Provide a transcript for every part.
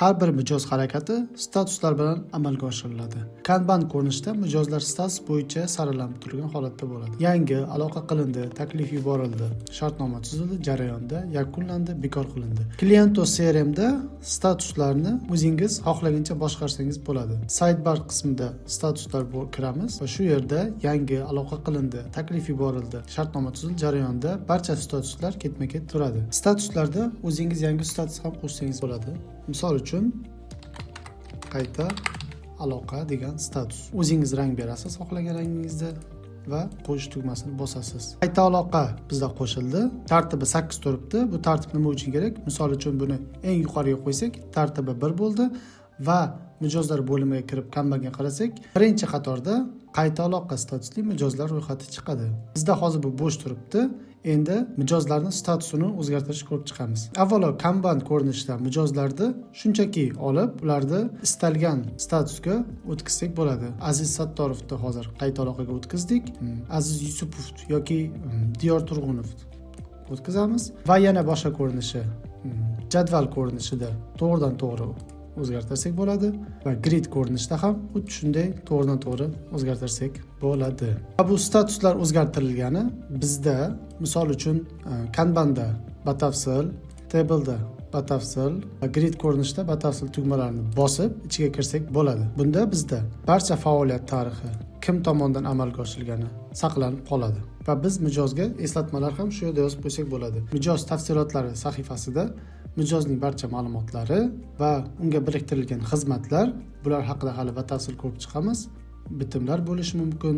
Har bir mijoz harakati statuslar bilan amalga oshiriladi. Kanban ko'rinishida mijozlar status bo'yicha saralanib turgan holatda bo'ladi. Yangi aloqa qilindi, taklif yuborildi, shartnoma tuzildi, jarayonda yakunlandi, bekor qilindi. Kliento CRMda statuslarni o'zingiz xohlagancha boshqarsangiz bo'ladi. Sidebar qismida statuslar kiramiz va shu yerda yangi aloqa qilindi, taklif yuborildi, shartnoma tuzildi, jarayonda barcha statuslar ketma-ket turadi. Statuslarda o'zingiz yangi status ham qo'shsangiz bo'ladi. Misol uchun qayta aloqa degan status. O'zingiz rang berasiz xohlagan rangingizda va qo'shish tugmasini bosasiz. Qayta aloqa bizda qo'shildi. Tartibi 8 turibdi. Bu tartib nima uchun kerak? Misol uchun buni eng yuqoriga qo'ysak, tartibi 1 bo'ldi va mijozlar bo'limiga kirib Kanbanga qarasak, birinchi qatorda qayta aloqa statusli mijozlar ro'yxati chiqadi. Bizda hozir bu bo'sh turibdi. Endi mijozlarning statusini o'zgartirishni ko'rib chiqamiz. Avvalo Kanban ko'rinishida mijozlarni shunchaki olib, ularni istalgan statusga o'tkazsak bo'ladi. Aziz Sattorovni hozir qayta aloqaga o'tkazdik. Aziz Yusupov yoki Diyor Turg'unov o'tkazamiz va yana boshqa ko'rinishi jadval ko'rinishida to'g'ridan to'g'ri o'zgartirsak bo'ladi va grid ko'rinishida ham xuddi shunday to'g'ridan to'g'ri o'zgartirsak bo'ladi. Bu statuslar o'zgartirilgani bizda misol uchun Kanbanda batafsil, tableda batafsil va grid ko'rinishida batafsil tugmalarini bosib ichiga kirsak bo'ladi. Bunda bizda barcha faoliyat tarixi, kim tomonidan amalga oshirilgani saqlanib qoladi va biz mijozga eslatmalar ham shu yerda yozib qo'ysak bo'ladi. Mijoz tafsilotlari sahifasida mijozning barcha ma'lumotlari va unga biriktirilgan xizmatlar, bular haqida hali batafsil ko'rib chiqamiz. Bitimlar bo'lishi mumkin,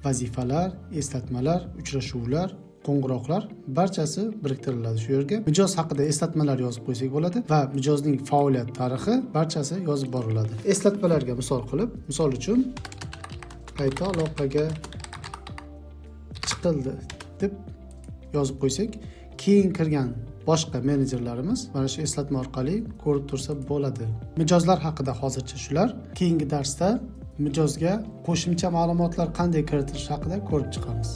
vazifalar, eslatmalar, uchrashuvlar, qo'ng'iroqlar barchasi biriktiriladi shu yerga. Mijoz haqida eslatmalar yozib qo'ysak bo'ladi va mijozning faoliyat tarixi barchasi yozib boriladi. Eslatmalarga misol qilib, misol uchun qayta aloqaga chiqildi deb yozib qo'ysak, keyin kirgan boshqa menejerlarimiz mana shu eslatma orqali ko'rib tursa bo'ladi. Mijozlar haqida hozircha shular. Keyingi darsda mijozga qo'shimcha ma'lumotlar qanday kiritilishi haqida ko'rib chiqamiz.